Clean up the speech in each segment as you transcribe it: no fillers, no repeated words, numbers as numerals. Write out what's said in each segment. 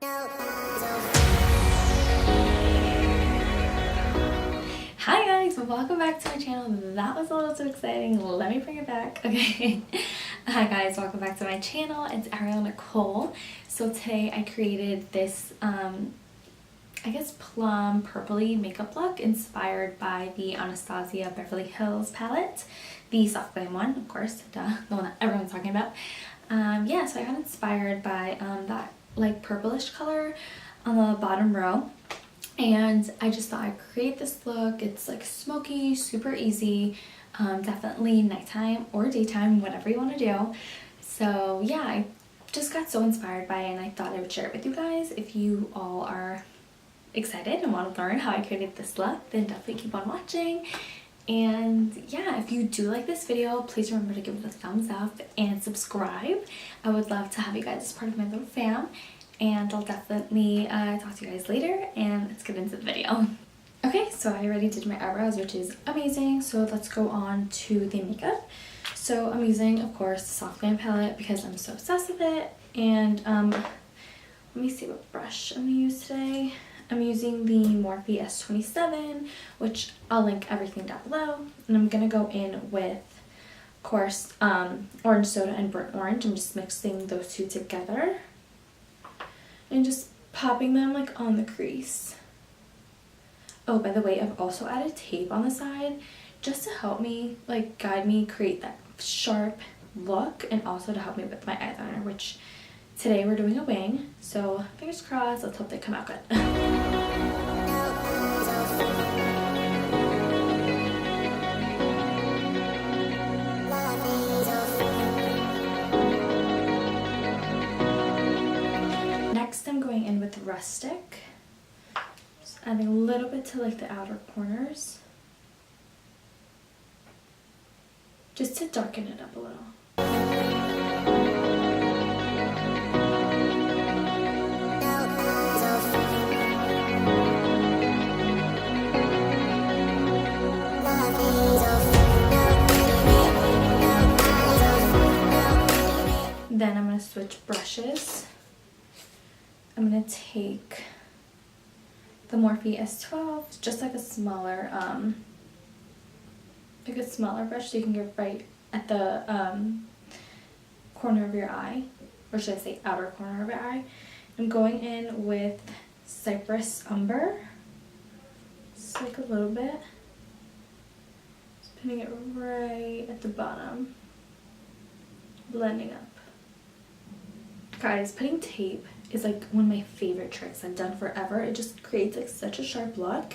Hi guys, welcome back to my channel. That was a little too exciting. Let me bring it back. Okay. Hi guys, welcome back to my channel. It's Ariel Nicole. So today I created this I guess plum purpley makeup look inspired by the Anastasia Beverly Hills palette, the Soft Glam one, of course, duh, the one that everyone's talking about. Yeah, so I got inspired by that like purplish color on the bottom row, and I just thought I'd create this look. It's like smoky, super easy, definitely nighttime or daytime, whatever you want to do. So yeah, I just got so inspired by it and I thought I would share it with you guys. If you all are excited and want to learn how I created this look, then definitely keep on watching. And yeah, if you do like this video, please remember to give it a thumbs up and subscribe. I would love to have you guys as part of my little fam, and I'll definitely talk to you guys later, and let's get into the video. Okay, so I already did my eyebrows, which is amazing, so let's go on to the makeup. So I'm using, of course, the Soft Glam Palette because I'm so obsessed with it, and let me see what brush I'm going to use today. I'm using the Morphe S27, which I'll link everything down below. And I'm going to go in with, of course, orange soda and burnt orange. I'm just mixing those two together and just popping them like on the crease. Oh, by the way, I've also added tape on the side just to help me, like, guide me, create that sharp look, and also to help me with my eyeliner, which today we're doing a wing, so fingers crossed, let's hope they come out good. Next I'm going in with Rustic, just adding a little bit to like the outer corners, just to darken it up a little. Then I'm going to switch brushes. I'm going to take the Morphe S12, just like a smaller brush, so you can get right at the corner of your eye, or should I say outer corner of your eye. I'm going in with Cypress Umber, just like a little bit, just putting it right at the bottom, blending up. Guys, putting tape is like one of my favorite tricks I've done forever. It just creates like such a sharp look,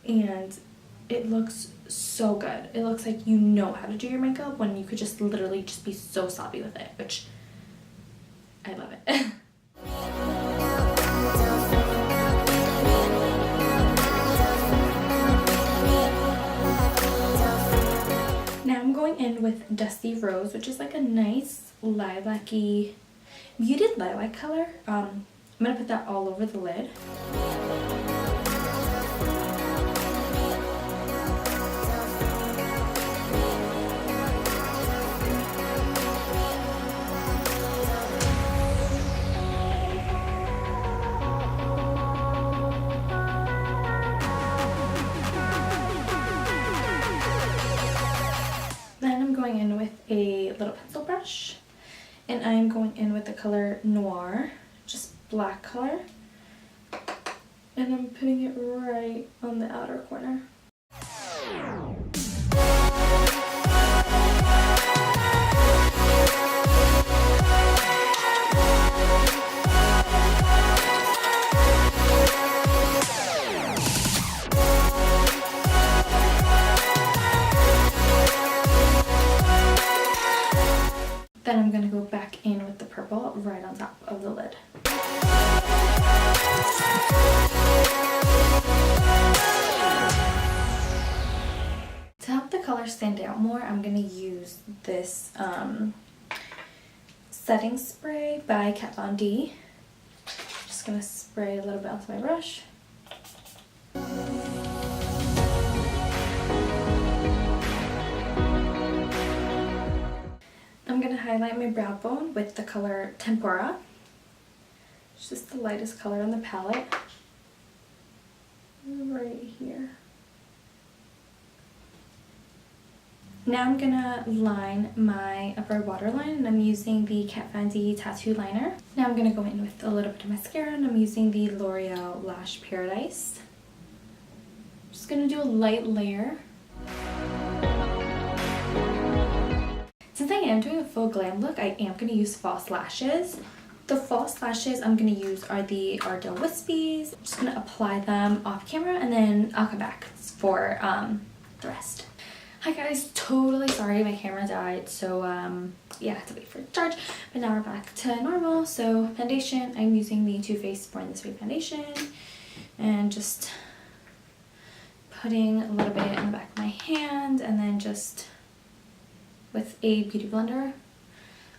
and it looks so good. It looks like you know how to do your makeup when you could just literally just be so sloppy with it, which I love it. Now I'm going in with Dusty Rose, which is like a nice lilac-y, muted lilac color. I'm going to put that all over the lid. Then I'm going in with a little pencil brush, and I'm going in with the color Noir, just black color, and I'm putting it right on the outer corner. Then I'm going to go back in with the purple right on top of the lid. To help the color stand out more, I'm going to use this setting spray by Kat Von D. Just going to spray a little bit onto my brush. I'm going to highlight my brow bone with the color Tempera. It's just the lightest color on the palette. Right here. Now I'm gonna line my upper waterline, and I'm using the Kat Von D Tattoo Liner. Now I'm gonna go in with a little bit of mascara, and I'm using the L'Oreal Lash Paradise. Just gonna do a light layer. Since I am doing a full glam look, I am gonna use false lashes. The false lashes I'm gonna use are the Ariel Wispies. I'm just gonna apply them off camera, and then I'll come back for the rest. Hi guys, totally sorry my camera died, so yeah, I had to wait for it to charge, but now we're back to normal. So foundation, I'm using the Too Faced Born This Way foundation, and just putting a little bit in the back of my hand, and then just with a beauty blender.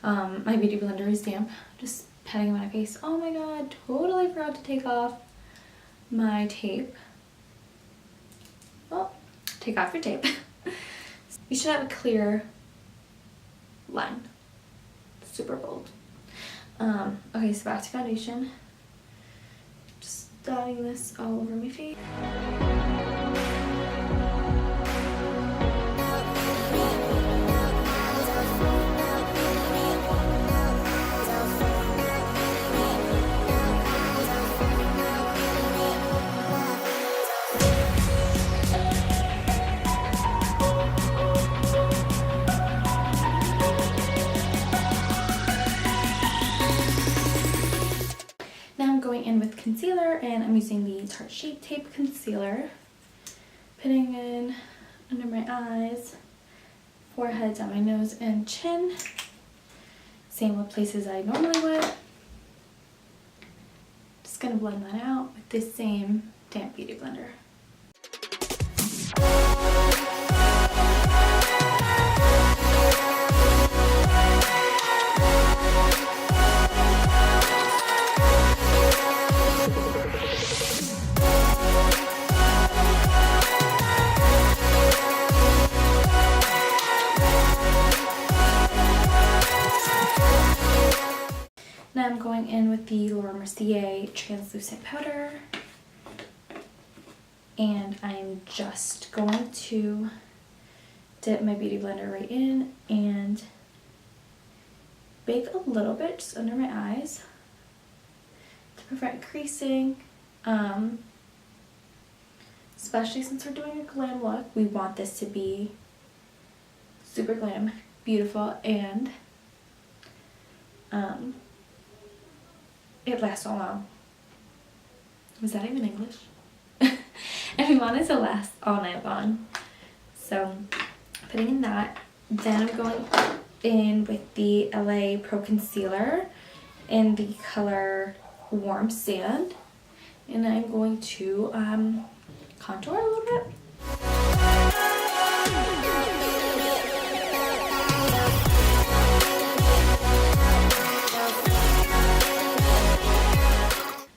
My beauty blender is damp, just patting my face. Oh my god, totally forgot to take off my tape. Well, take off your tape. You should have a clear line. Super bold. Okay, so back to foundation. Just dotting this all over my face. Going in with concealer, and I'm using the Tarte Shape Tape Concealer. Putting in under my eyes, forehead, down my nose, and chin. Same with places I normally would. Just gonna blend that out with this same damp beauty blender. Now I'm going in with the Laura Mercier translucent powder, and I'm just going to dip my beauty blender right in and bake a little bit just under my eyes to prevent creasing. Especially since we're doing a glam look, we want this to be super glam, beautiful, and it lasts so long. Was that even English? And we want it to last all night long. So putting in that, then I'm going in with the LA Pro Concealer in the color Warm Sand, and I'm going to contour a little bit.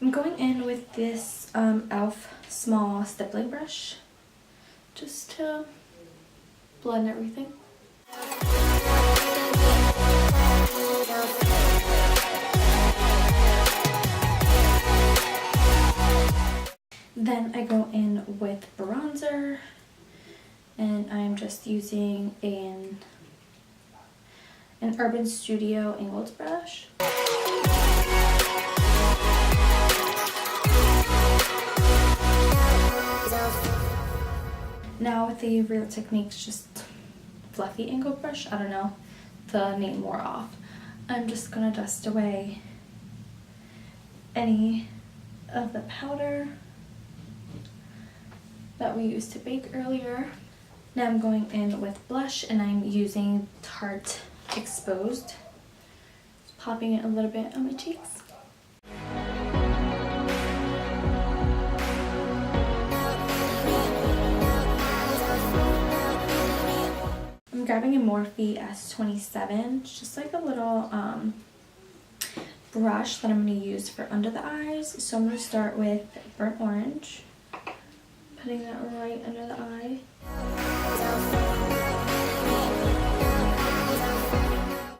I'm going in with this e.l.f. small stippling brush just to blend everything. Then I go in with bronzer, and I'm just using an Urban Studio angled brush. Now with the Real Techniques just fluffy angled brush, I don't know the name more off, I'm just gonna dust away any of the powder that we used to bake earlier. Now I'm going in with blush, and I'm using Tarte Exposed. Just popping it a little bit on my cheeks. I'm grabbing a Morphe S27. It's just like a little brush that I'm going to use for under the eyes. So I'm going to start with Burnt Orange. Putting that right under the eye.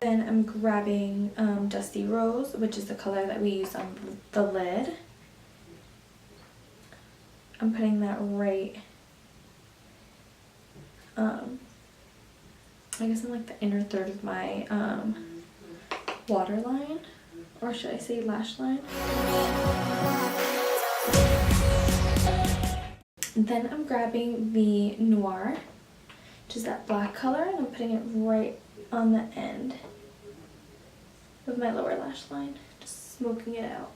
Then I'm grabbing Dusty Rose, which is the color that we used on the lid. I'm putting that right, I guess in like the inner third of my waterline, or should I say lash line. Then I'm grabbing the Noir, which is that black color, and I'm putting it right on the end of my lower lash line, just smoking it out.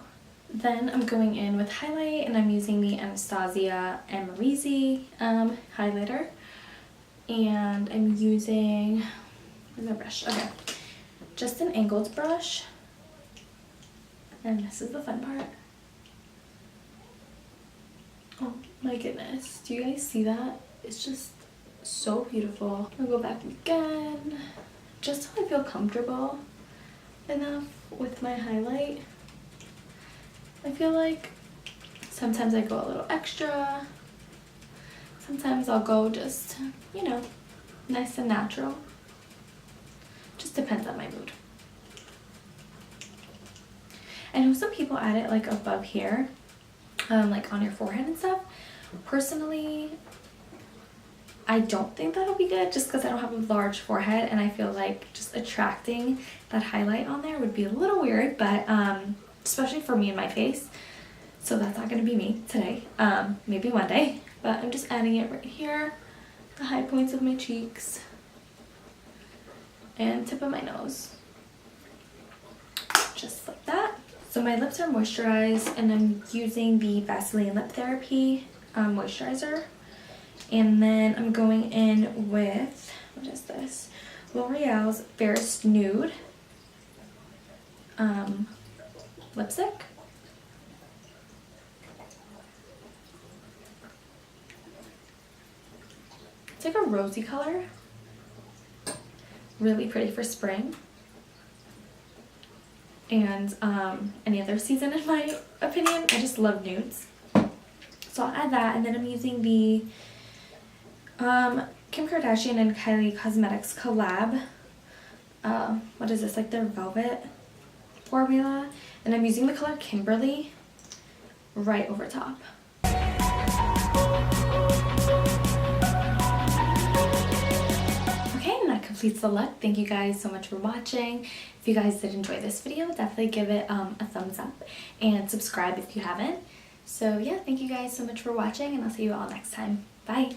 Then I'm going in with highlight, and I'm using the Anastasia Amorisi highlighter, and I'm using, where's my brush? Okay, just an angled brush, and this is the fun part. Oh my goodness, do you guys see that? It's just so beautiful. I'll go back again, just so I feel comfortable enough with my highlight. I feel like sometimes I go a little extra, sometimes I'll go just, you know, nice and natural. Just depends on my mood. I know some people add it like above here, like on your forehead and stuff. Personally, I don't think that'll be good, just because I don't have a large forehead, and I feel like just attracting that highlight on there would be a little weird, but especially for me and my face. So that's not going to be me today, maybe one day, but I'm just adding it right here, the high points of my cheeks and tip of my nose, just like that. So my lips are moisturized, and I'm using the Vaseline Lip Therapy moisturizer. And then I'm going in with, what is this? L'Oreal's Fairest Nude lipstick. It's like a rosy color. Really pretty for spring. And any other season in my opinion. I just love nudes. So I'll add that, and then I'm using the Kim Kardashian and Kylie Cosmetics collab. What is this, like their velvet formula, and I'm using the color Kimberly right over top. Okay, and that completes the look. Thank you guys so much for watching. If you guys did enjoy this video, definitely give it a thumbs up and subscribe if you haven't. So yeah, thank you guys so much for watching, and I'll see you all next time. Bye!